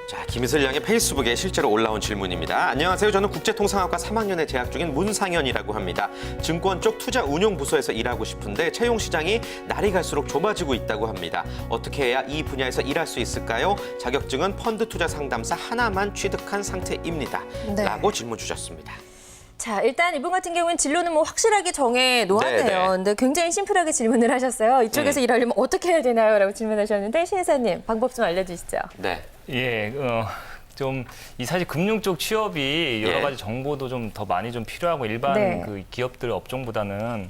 자, 김희슬 양의 페이스북에 실제로 올라온 질문입니다. 안녕하세요. 저는 국제통상학과 3학년에 재학 중인 문상현이라고 합니다. 증권 쪽 투자 운용 부서에서 일하고 싶은데 채용 시장이 날이 갈수록 좁아지고 있다고 합니다. 어떻게 해야 이 분야에서 일할 수 있을까요? 자격증은 펀드 투자 상담사 하나만 취득한 상태입니다. 네. 라고 질문 주셨습니다. 자, 일단 이분 같은 경우는 진로는 뭐 확실하게 정해 놓았네요. 네네. 근데 굉장히 심플하게 질문을 하셨어요. 이쪽에서 일하려면 어떻게 해야 되나요? 라고 질문하셨는데 신혜사님 방법 좀 알려주시죠. 네. 예, 좀 이 사실 금융 쪽 취업이 여러 예. 가지 정보도 좀 더 많이 좀 필요하고 일반 네. 그 기업들 업종보다는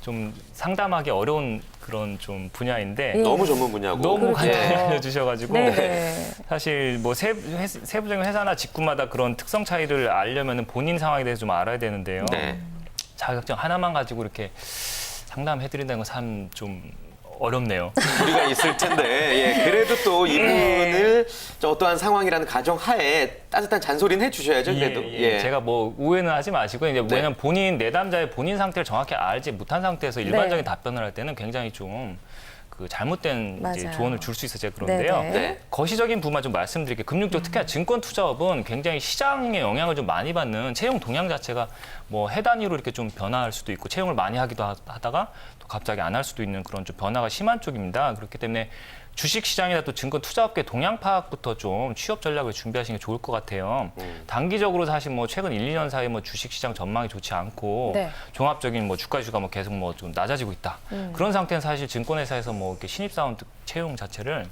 좀 상담하기 어려운 그런 좀 분야인데 예. 너무 전문 분야고. 너무 그렇죠. 간단히 알려주셔가지고 네. 사실 뭐 세부적인 회사나 직군마다 그런 특성 차이를 알려면 본인 상황에 대해서 좀 알아야 되는데요. 네. 자격증 하나만 가지고 이렇게 상담해드린다는 건 참 좀 어렵네요. 우리가 있을 텐데, 예, 그래도 또 이분을 저 어떠한 상황이라는 가정하에 따뜻한 잔소리는 해주셔야죠, 그래도. 예. 제가 뭐 오해는 하지 마시고 이제 왜냐면 본인 내담자의 본인 상태를 정확히 알지 못한 상태에서 일반적인 답변을 할 때는 굉장히 좀 그 잘못된 이제 맞아요. 조언을 줄 수 있어요. 그런데요. 네네. 네. 거시적인 부분만 좀 말씀드릴게요. 금융 쪽 특히 증권 투자업은 굉장히 시장의 영향을 좀 많이 받는 채용 동향 자체가 뭐 해 단위로 이렇게 좀 변화할 수도 있고 채용을 많이 하기도 하다가 또 갑자기 안 할 수도 있는 그런 좀 변화가 심한 쪽입니다. 그렇기 때문에 주식 시장이나 또 증권 투자업계 동향 파악부터 좀 취업 전략을 준비하시는 게 좋을 것 같아요. 단기적으로 사실 뭐 최근 1, 2년 사이에 뭐 주식 시장 전망이 좋지 않고 네. 종합적인 뭐 주가 뭐 계속 뭐 좀 낮아지고 있다. 그런 상태는 사실 증권회사에서 뭐 이렇게 신입사원 채용 자체를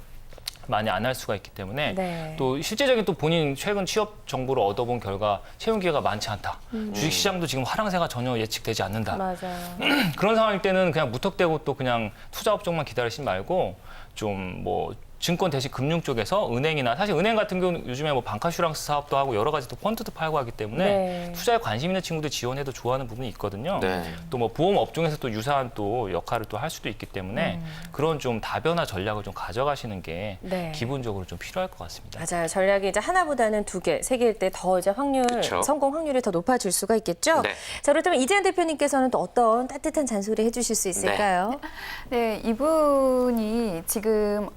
많이 안 할 수가 있기 때문에 네. 또 실제적인 또 본인 최근 취업 정보를 얻어본 결과 채용 기회가 많지 않다. 주식 시장도 지금 하락세가 전혀 예측되지 않는다. 맞아요. 그런 상황일 때는 그냥 무턱대고 또 그냥 투자 업종만 기다리지 말고 좀 뭐 증권 대신 금융 쪽에서 은행이나 사실 은행 같은 경우는 요즘에 뭐 방카슈랑스 사업도 하고 여러 가지 또 펀드도 팔고 하기 때문에 네. 투자에 관심 있는 친구들 지원해도 좋아하는 부분이 있거든요. 네. 또 뭐 보험 업종에서 또 유사한 또 역할을 또 할 수도 있기 때문에 그런 좀 다변화 전략을 좀 가져가시는 게 네. 기본적으로 좀 필요할 것 같습니다. 맞아요. 전략이 이제 하나보다는 두 개, 세 개일 때 더 이제 그쵸. 성공 확률이 더 높아질 수가 있겠죠. 네. 자, 그렇다면 이재현 대표님께서는 또 어떤 따뜻한 잔소리 해주실 수 있을까요? 네, 이분이 지금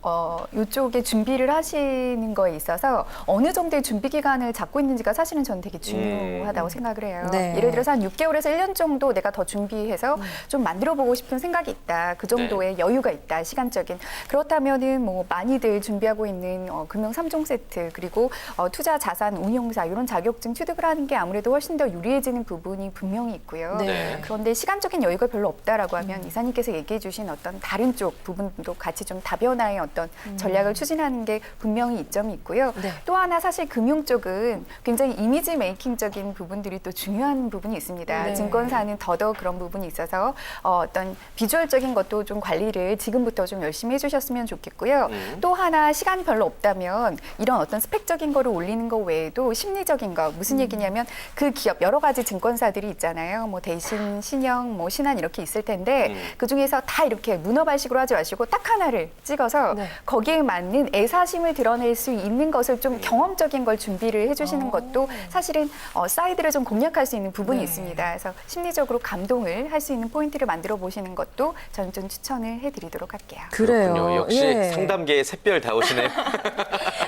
이쪽에 준비를 하시는 거에 있어서 어느 정도의 준비 기간을 잡고 있는지가 사실은 저는 되게 중요하다고 생각을 해요. 네. 예를 들어서 한 6개월에서 1년 정도 내가 더 준비해서 좀 만들어 보고 싶은 생각이 있다. 그 정도의 여유가 있다. 시간적인. 그렇다면은 뭐 많이들 준비하고 있는 금융 3종 세트 그리고 투자 자산 운용사 이런 자격증 취득을 하는 게 아무래도 훨씬 더 유리해지는 부분이 분명히 있고요. 네. 그런데 시간적인 여유가 별로 없다라고 하면 이사님께서 얘기해 주신 어떤 다른 쪽 부분도 같이 좀 다변화의 어떤 전략을 추진하는 게 분명히 이점이 있고요. 네. 또 하나 사실 금융 쪽은 굉장히 이미지 메이킹적인 부분들이 또 중요한 부분이 있습니다. 네. 증권사는 더더욱 그런 부분이 있어서 어떤 비주얼적인 것도 좀 관리를 지금부터 좀 열심히 해주셨으면 좋겠고요. 또 하나 시간이 별로 없다면 이런 어떤 스펙적인 거를 올리는 거 외에도 심리적인 거 무슨 얘기냐면 그 기업 여러 가지 증권사들이 있잖아요. 뭐 대신, 신영, 뭐 신한 이렇게 있을 텐데 그 중에서 다 이렇게 문어발식으로 하지 마시고 딱 하나를 찍어서 네. 거기에 맞는 애사심을 드러낼 수 있는 것을 좀 경험적인 걸 준비를 해주시는 것도 사실은 사이드를 좀 공략할 수 있는 부분이 네. 있습니다. 그래서 심리적으로 감동을 할 수 있는 포인트를 만들어 보시는 것도 저는 좀 추천을 해드리도록 할게요. 그래요. 그렇군요. 역시 예. 상담계의 샛별 다우시네요.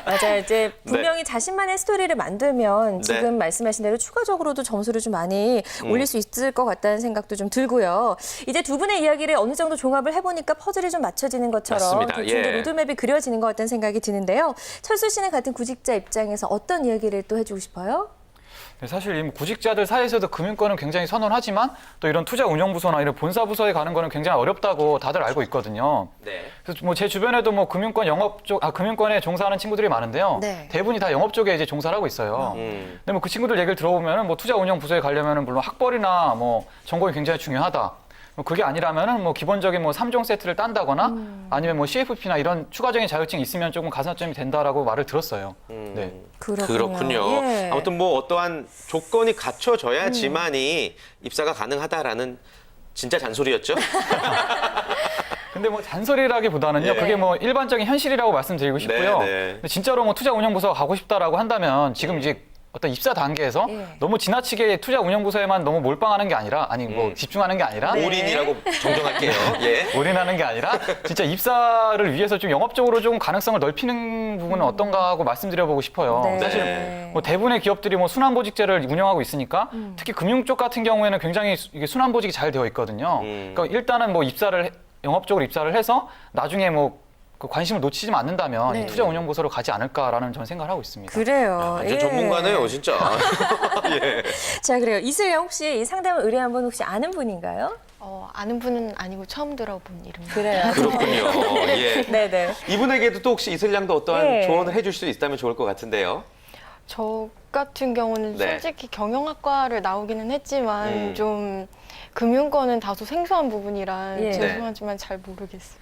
맞아요. 이제 네. 분명히 자신만의 스토리를 만들면 지금 말씀하신 대로 추가적으로도 점수를 좀 많이 올릴 수 있을 것 같다는 생각도 좀 들고요. 이제 두 분의 이야기를 어느 정도 종합을 해보니까 퍼즐이 좀 맞춰지는 것처럼 맞습니다. 대충 예. 로드맵이 그려지는 것 같다는 생각이 드는데요. 철수 씨는 같은 구직자 입장에서 어떤 이야기를 또 해주고 싶어요? 네, 사실 이 구직자들 사이에서도 금융권은 굉장히 선호하지만 또 이런 투자 운영 부서나 이런 본사 부서에 가는 거는 굉장히 어렵다고 다들 알고 있거든요. 네. 그래서 뭐 제 주변에도 뭐 금융권 영업 쪽, 금융권에 종사하는 친구들이 많은데요. 네. 대부분이 다 영업 쪽에 이제 종사를 하고 있어요. 근데 뭐 그 친구들 얘기를 들어보면은 뭐 투자 운영 부서에 가려면은 물론 학벌이나 뭐 전공이 굉장히 중요하다. 뭐 그게 아니라면은 뭐 기본적인 뭐 3종 세트를 딴다거나 아니면 뭐 CFP나 이런 추가적인 자격증이 있으면 조금 가산점이 된다라고 말을 들었어요. 네. 그렇군요. 예. 아무튼 뭐 어떠한 조건이 갖춰져야지만이 입사가 가능하다라는 진짜 잔소리였죠? 근데 뭐 잔소리라기보다는요. 예. 그게 뭐 일반적인 현실이라고 말씀드리고 싶고요. 네. 근데 진짜로 뭐 투자 운영 부서 가고 싶다라고 한다면 지금 이제 어떤 입사 단계에서 예. 너무 지나치게 투자 운영 부서에만 너무 몰빵하는 게 아니라 아니 뭐 집중하는 게 아니라 네. 올인이라고 정정할게요. 예. 올인하는 게 아니라 진짜 입사를 위해서 좀 영업적으로 좀 가능성을 넓히는 부분은 어떤가 하고 말씀드려보고 싶어요. 네. 사실 뭐 대부분의 기업들이 뭐 순환보직제를 운영하고 있으니까 특히 금융 쪽 같은 경우에는 굉장히 이게 순환보직이 잘 되어 있거든요. 그러니까 일단은 뭐 영업적으로 입사를 해서 나중에 뭐 그 관심을 놓치지 않는다면 네. 이 투자 운영 부서로 가지 않을까라는 저는 생각을 하고 있습니다. 그래요. 완전 예. 전문가네요, 진짜. 예. 자, 그래요. 이슬영 혹시 이 상담을 의뢰한 분 혹시 아는 분인가요? 아는 분은 아니고 처음 들어본 이름입니다. 그래요. 그렇군요. 예. 네네. 이분에게도 또 혹시 이슬양도 어떠한 예. 조언을 해줄 수 있다면 좋을 것 같은데요. 저 같은 경우는 네. 솔직히 경영학과를 나오기는 했지만 좀 금융권은 다소 생소한 부분이라 예. 죄송하지만 잘 모르겠어요.